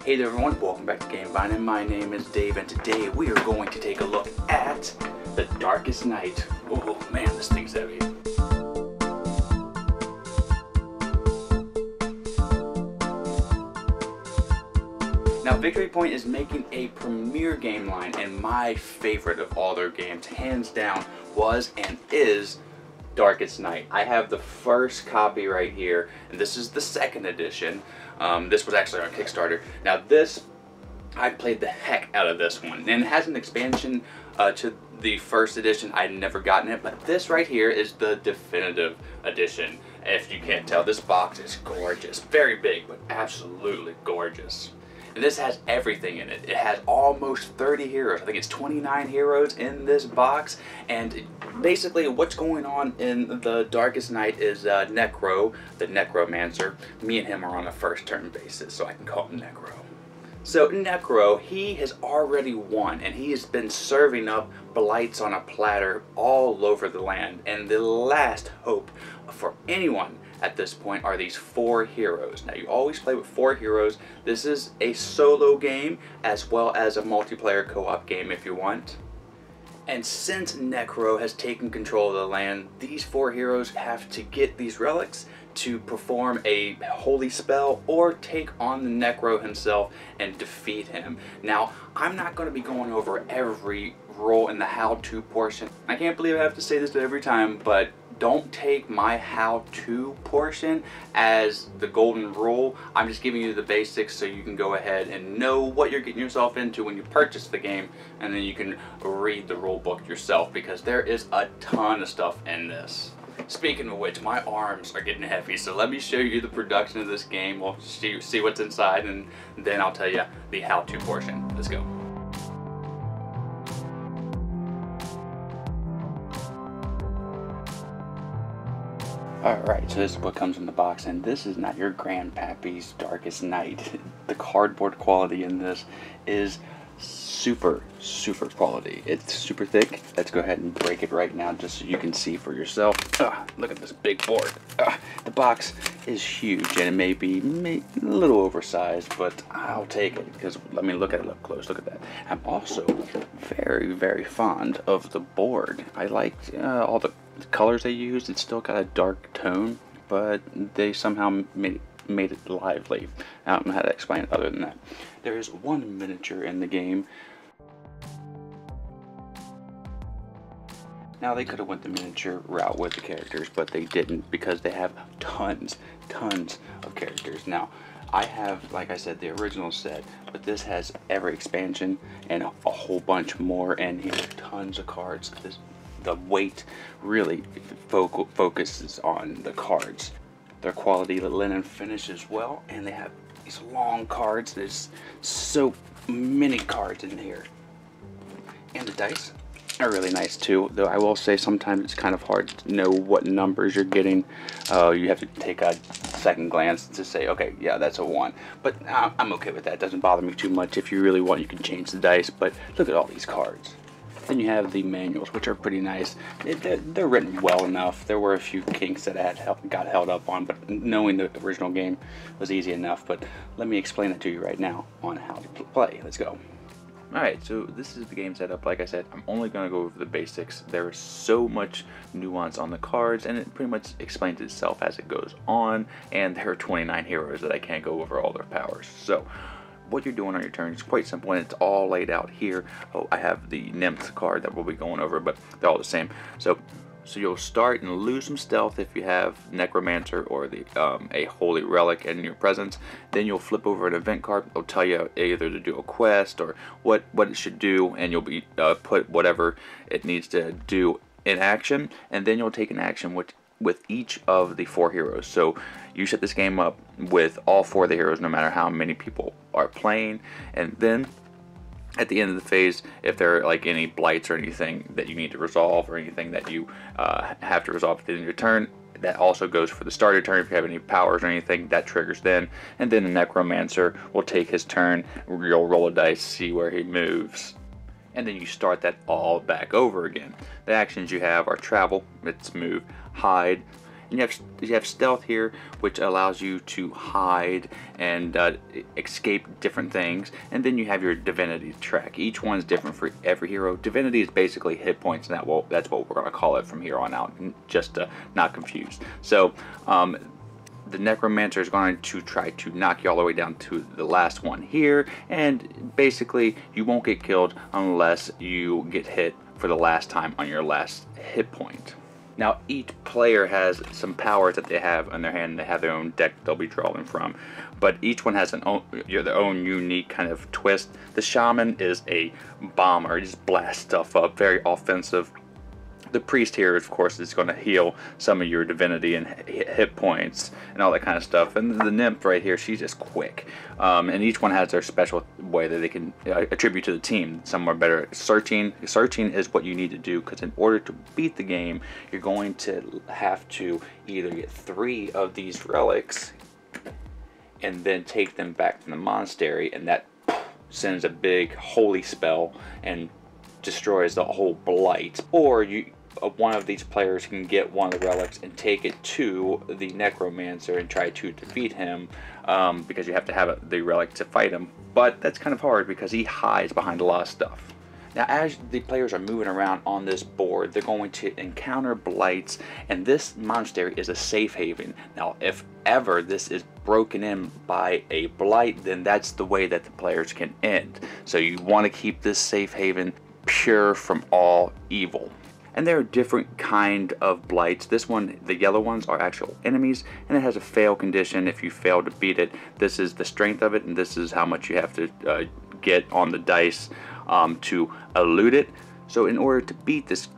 Hey there everyone, welcome back to Gamevine, and my name is Dave, and today we are going to take a look at The Darkest Night. Oh man, this thing's heavy. Now Victory Point is making a premier game line, and my favorite of all their games, hands down, was and is Darkest Night. I have the first copy right here, and this is the second edition. This was actually on Kickstarter. Now this, I played the heck out of this one, and it has an expansion to the first edition. I'd never gotten it, but this right here is the definitive edition. If you can't tell, this box is gorgeous. Very big, but absolutely gorgeous. And this has everything in it. It has almost 30 heroes. I think it's 29 heroes in this box. And basically what's going on in The Darkest Night is Necro, the Necromancer. Me and him are on a first turn basis, so I can call him Necro. So Necro, he has already won, and he has been serving up blights on a platter all over the land. And the last hope for anyone at this point are these 4 heroes. Now you always play with 4 heroes. This is a solo game as well as a multiplayer co-op game if you want. And since Necro has taken control of the land, these 4 heroes have to get these relics to perform a holy spell or take on the Necro himself and defeat him. Now, I'm not going to be going over every role in the how-to portion. I can't believe I have to say this every time, but don't take my how-to portion as the golden rule. I'm just giving you the basics so you can go ahead and know what you're getting yourself into when you purchase the game, and then you can read the rule book yourself, because there is a ton of stuff in this. Speaking of which, my arms are getting heavy, so let me show you the production of this game. We'll see what's inside, and then I'll tell you the how-to portion. Let's go. Alright, so this is what comes in the box, and this is not your grandpappy's Darkest Night. The cardboard quality in this is super quality. It's super thick. Let's go ahead and break it right now just so you can see for yourself. Look at this big board. The box is huge, and it may be a little oversized, but I'll take it because let me look at it up close. Look at that. I'm also very fond of the board. I like all the colors they used. It's still got a dark tone, but they somehow made it lively. I don't know how to explain it other than that. There is one miniature in the game. Now they could have went the miniature route with the characters, but they didn't because they have tons of characters. Now I have, like I said, the original set, but this has every expansion and a whole bunch more in here. Tons of cards. The weight really focuses on the cards. Their quality, the linen finish as well, and they have these long cards. There's so many cards in here. And the dice are really nice too, though I will say sometimes it's kind of hard to know what numbers you're getting. You have to take a second glance to say, okay, yeah, that's a 1. But I'm okay with that. It doesn't bother me too much. If you really want, you can change the dice, but look at all these cards. Then you have the manuals, which are pretty nice. They're written well enough. There were a few kinks that I got held up on, but knowing the original game was easy enough. But let me explain it to you right now on how to play. Let's go. Alright, so this is the game setup. Like I said, I'm only going to go over the basics. There is so much nuance on the cards, and it pretty much explains itself as it goes on. And there are 29 heroes that I can't go over all their powers. So what you're doing on your turn is quite simple, and it's all laid out here. Oh, I have the Nymph card that we'll be going over, but they're all the same. So you'll start and lose some stealth if you have Necromancer or the a holy relic in your presence. Then you'll flip over an event card. It'll tell you either to do a quest or what it should do, and you'll be put whatever it needs to do in action, and then you'll take an action with each of the 4 heroes. So you set this game up with all 4 of the heroes, no matter how many people are playing, and then at the end of the phase, if there are like any blights or anything that you need to resolve, or anything that you have to resolve at the end of your turn, that also goes for the starter turn. If you have any powers or anything, that triggers then. And then the Necromancer will take his turn. You'll roll a dice, see where he moves, and then you start that all back over again. The actions you have are travel, it's move, hide, And you have stealth here, which allows you to hide and escape different things. And then you have your divinity track. Each one's different for every hero. Divinity is basically hit points, and that's what we're going to call it from here on out, just to not confuse. So the Necromancer is going to try to knock you all the way down to the last one here, and basically you won't get killed unless you get hit for the last time on your last hit point. Now each player has some powers that they have in their hand. They have their own deck they'll be drawing from, but each one has their own unique kind of twist. The Shaman is a bomber, he just blasts stuff up, very offensive. The priest here, of course, is going to heal some of your divinity and hit points and all that kind of stuff. And the nymph right here, she's just quick. And each one has their special way that they can attribute to the team. Some are better at searching. Searching is what you need to do, because in order to beat the game, you're going to have to either get 3 of these relics and then take them back from the monastery, and that sends a big holy spell and destroys the whole blight. Or one of these players can get one of the relics and take it to the Necromancer and try to defeat him, because you have to have the relic to fight him. But that's kind of hard because he hides behind a lot of stuff. Now as the players are moving around on this board, they're going to encounter blights, and this monastery is a safe haven. Now if ever this is broken in by a blight, then that's the way that the players can end. So you want to keep this safe haven pure from all evil. And there are different kind of blights. This one, the yellow ones, are actual enemies, and it has a fail condition. If you fail to beat it, this is the strength of it, and this is how much you have to get on the dice to elude it. So in order to beat this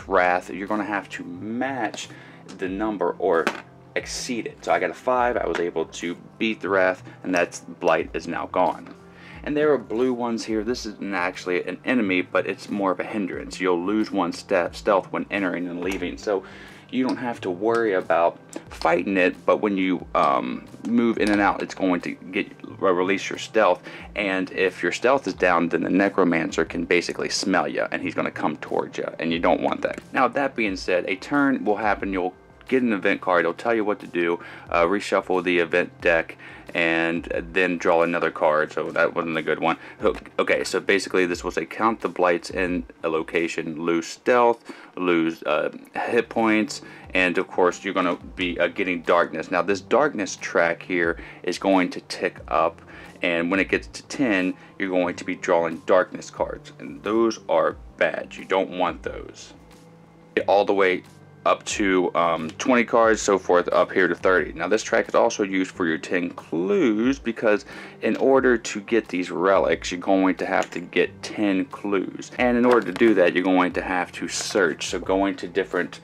wrath, you're going to have to match the number or exceed it. So I got a 5. I was able to beat the wrath, and that blight is now gone. And there are blue ones here. This isn't actually an enemy, but it's more of a hindrance. You'll lose 1 stealth when entering and leaving, so you don't have to worry about fighting it. But when you move in and out, it's going to release your stealth, and if your stealth is down, then the Necromancer can basically smell you, and he's going to come towards you, and you don't want that. Now that being said, a turn will happen. You'll get an event card. It'll tell you what to do. Reshuffle the event deck, and then draw another card. So that wasn't a good one. Okay, so basically this will say count the blights in a location, lose stealth, lose hit points, and of course you're going to be getting darkness. Now this darkness track here is going to tick up, and when it gets to 10, you're going to be drawing darkness cards, and those are bad. You don't want those. All the way up to 20 cards, so forth, up here to 30. Now this track is also used for your 10 clues, because in order to get these relics, you're going to have to get 10 clues. And in order to do that, you're going to have to search. So going to different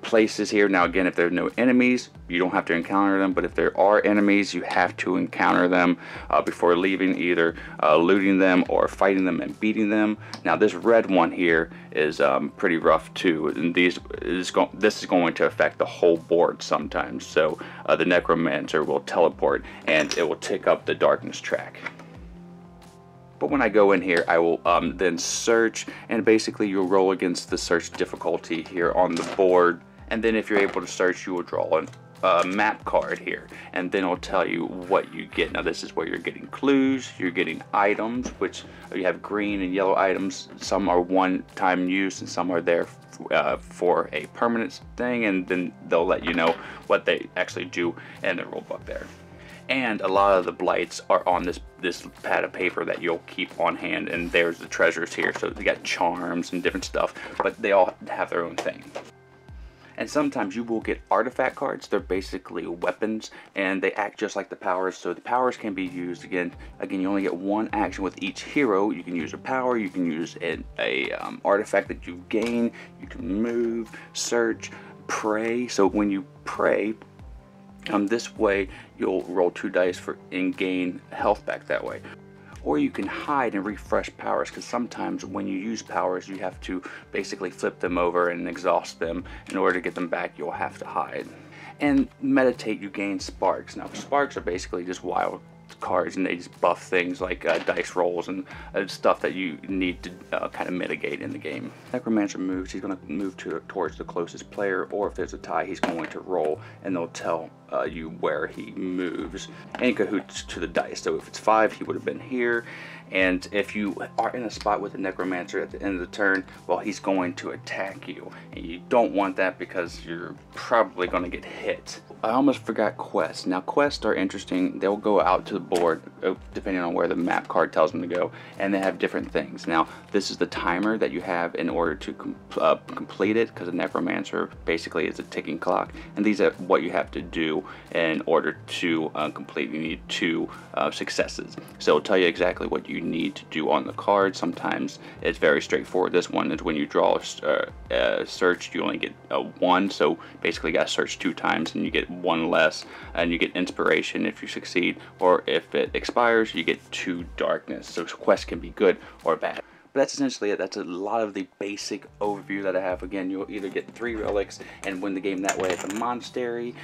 places here. Now again, if there's no enemies, you don't have to encounter them, but if there are enemies, you have to encounter them before leaving, either looting them or fighting them and beating them. Now this red one here is pretty rough too, and this is going to affect the whole board sometimes. So the Necromancer will teleport, and it will tick up the darkness track. But when I go in here, I will then search, and basically you'll roll against the search difficulty here on the board. And then if you're able to search, you will draw a map card here, and then it'll tell you what you get. Now this is where you're getting clues, you're getting items, which you have green and yellow items. Some are one-time use, and some are there for a permanent thing, and then they'll let you know what they actually do in the rule book there. And a lot of the blights are on this pad of paper that you'll keep on hand, and there's the treasures here. So they got charms and different stuff, but they all have their own thing. And sometimes you will get artifact cards. They're basically weapons, and they act just like the powers. So the powers can be used again. You only get 1 action with each hero. You can use a power, you can use an artifact that you gain, you can move, search, pray. So when you pray, this way you'll roll 2 dice and gain health back that way. Or you can hide and refresh powers, because sometimes when you use powers, you have to basically flip them over and exhaust them. In order to get them back, you'll have to hide. And meditate, you gain sparks. Now sparks are basically just wild cards, and they just buff things like dice rolls and stuff that you need to kind of mitigate in the game. Necromancer Moves, he's going to move towards the closest player, or if there's a tie, he's going to roll, and they'll tell you where he moves in cahoots to the dice. So if it's 5, he would have been here. And if you are in a spot with a Necromancer at the end of the turn, well, he's going to attack you. And you don't want that because you're probably going to get hit. I almost forgot quests. Now, quests are interesting. They'll go out to the board, depending on where the map card tells them to go, and they have different things. Now, this is the timer that you have in order to complete it, because a Necromancer basically is a ticking clock, and these are what you have to do in order to complete. You need 2 successes. So it'll tell you exactly what you need to do on the card. Sometimes it's very straightforward. This one is when you draw a search, you only get 1, so basically you got to search 2 times and you get 1 less, and you get inspiration if you succeed, or if it expires you get 2 darkness. So quests can be good or bad. But that's essentially it. That's a lot of the basic overview that I have. Again, you'll either get 3 relics and win the game that way at the monastery,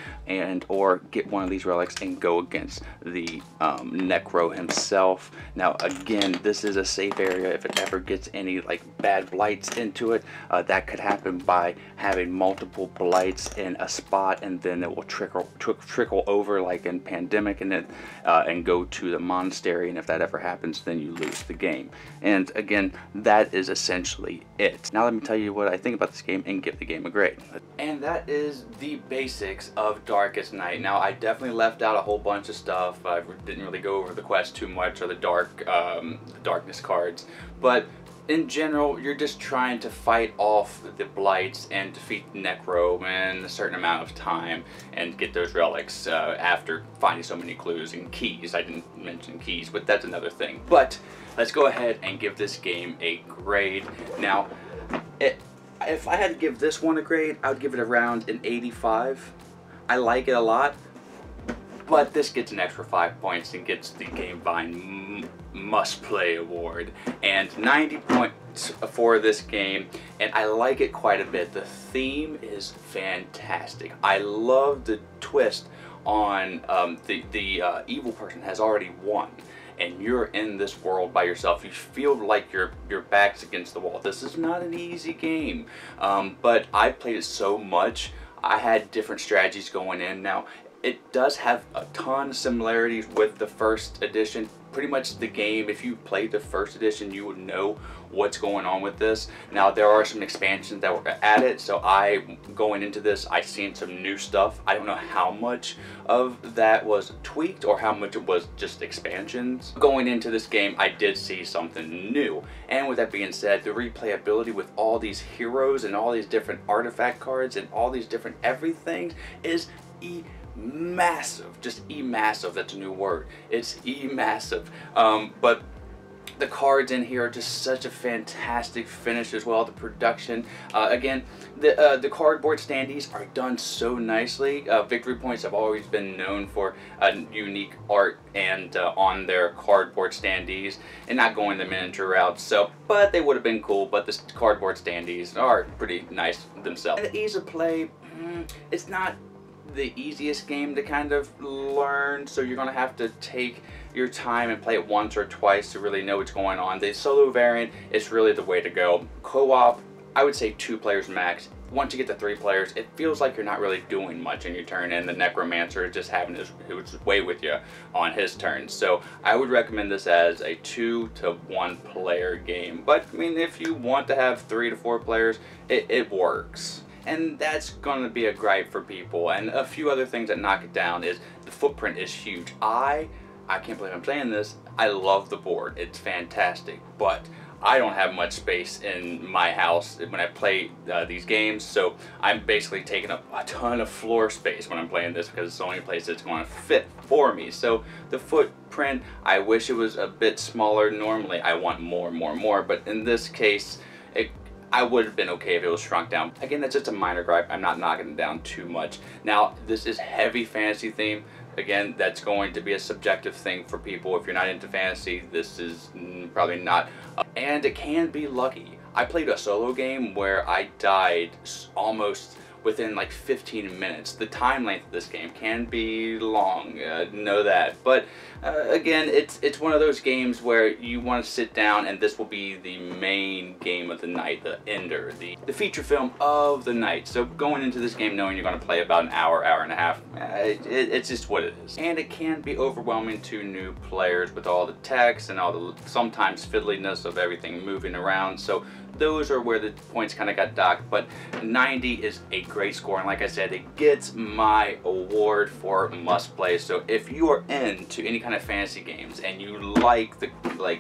or get one of these relics and go against the Necro himself. Now, again, this is a safe area. If it ever gets any like bad blights into it, that could happen by having multiple blights in a spot, and then it will trickle over like in Pandemic, and go to the monastery. And if that ever happens, then you lose the game. And again, that is essentially it. Now let me tell you what I think about this game and give the game a grade. And that is the basics of Darkest Night. Now, I definitely left out a whole bunch of stuff. I didn't really go over the quest too much, or the darkness cards, but in general, you're just trying to fight off the blights and defeat Necro in a certain amount of time and get those relics after finding so many clues and keys. I didn't mention keys, but that's another thing. But let's go ahead and give this game a grade. Now, if I had to give this one a grade, I would give it around an 85. I like it a lot, but this gets an extra 5 points and gets the GameVine Must Play Award, and 90 points for this game, and I like it quite a bit. The theme is fantastic. I love the twist on the evil person has already won, and you're in this world by yourself. You feel like your back's against the wall. This is not an easy game, but I played it so much. I had different strategies going in. Now, it does have a ton of similarities with the first edition. Pretty much the game, if you played the first edition, you would know what's going on with this. Now, there are some expansions that were added, so going into this, I seen some new stuff. I don't know how much of that was tweaked or how much it was just expansions. Going into this game, I did see something new. And with that being said, the replayability with all these heroes and all these different artifact cards and all these different everything is massive. Just massive. That's a new word. It's massive. But the cards in here are just such a fantastic finish as well. The production, again, the cardboard standees are done so nicely. Victory Points have always been known for unique art and on their cardboard standees, and not going the miniature route. So, but they would have been cool. But the cardboard standees are pretty nice themselves. The ease of play, it's not the easiest game to kind of learn, so you're gonna have to take your time and play it once or twice to really know what's going on. The solo variant is really the way to go. Co-op, I would say 2 players max. Once you get to 3 players, it feels like you're not really doing much in your turn, and the Necromancer is just having his way with you on his turn. So I would recommend this as a 2 to 1 player game. But I mean, if you want to have 3 to 4 players, it works. And that's going to be a gripe for people. And a few other things that knock it down is the footprint is huge. I can't believe I'm saying this. I love the board. It's fantastic. But I don't have much space in my house when I play these games. So I'm basically taking up a ton of floor space when I'm playing this, because it's the only place that's going to fit for me. So the footprint, I wish it was a bit smaller. Normally I want more. But in this case, I would have been okay if it was shrunk down. Again, that's just a minor gripe. I'm not knocking it down too much. Now, this is heavy fantasy theme. Again, that's going to be a subjective thing for people. If you're not into fantasy, this is probably not. And it can be lucky. I played a solo game where I died almost within like 15 minutes. The time length of this game can be long, know that, but again, it's one of those games where you want to sit down and this will be the main game of the night, the ender, the feature film of the night. So going into this game knowing you're going to play about an hour, hour and a half, it's just what it is. And it can be overwhelming to new players with all the text and all the sometimes fiddliness of everything moving around. So those are where the points kind of got docked, but 90 is a great score, and like I said, it gets my award for must play. So if you are into any kind of fantasy games and you like the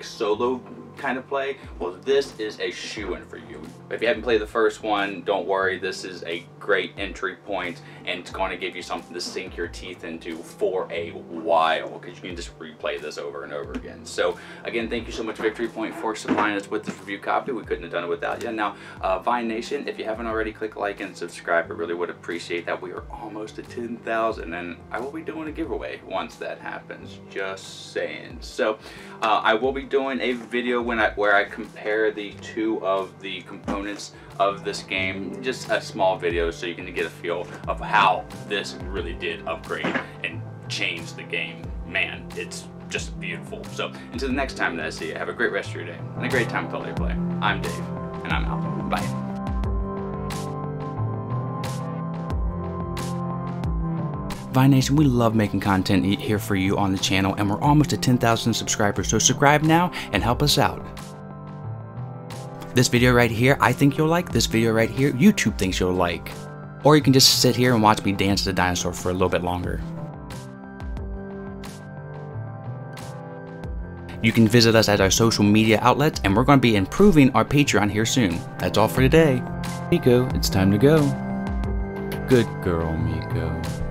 solo kind of play, well, this is a shoo-in for you. If you haven't played the first one, don't worry, this is a great entry point, and it's going to give you something to sink your teeth into for a while, because you can just replay this over and over again. So again, thank you so much, Victory Point, for supplying us with this review copy. We couldn't have done it without you. Now, Vine Nation, if you haven't already, click like and subscribe. I really would appreciate that. We are almost at 10,000, and I will be doing a giveaway once that happens, just saying. So I will be doing a video where I compare the two of the components of this game, just a small video so you can get a feel of how this really did upgrade and change the game. Man, it's just beautiful. So until the next time that I see you, have a great rest of your day and a great time with All Day Play. I'm Dave, and I'm out. Bye. Vine Nation, we love making content here for you on the channel, and we're almost at 10,000 subscribers, so subscribe now and help us out. This video right here, I think you'll like. This video right here, YouTube thinks you'll like. Or you can just sit here and watch me dance as a dinosaur for a little bit longer. You can visit us at our social media outlets, and we're going to be improving our Patreon here soon. That's all for today. Miko, it's time to go. Good girl, Miko.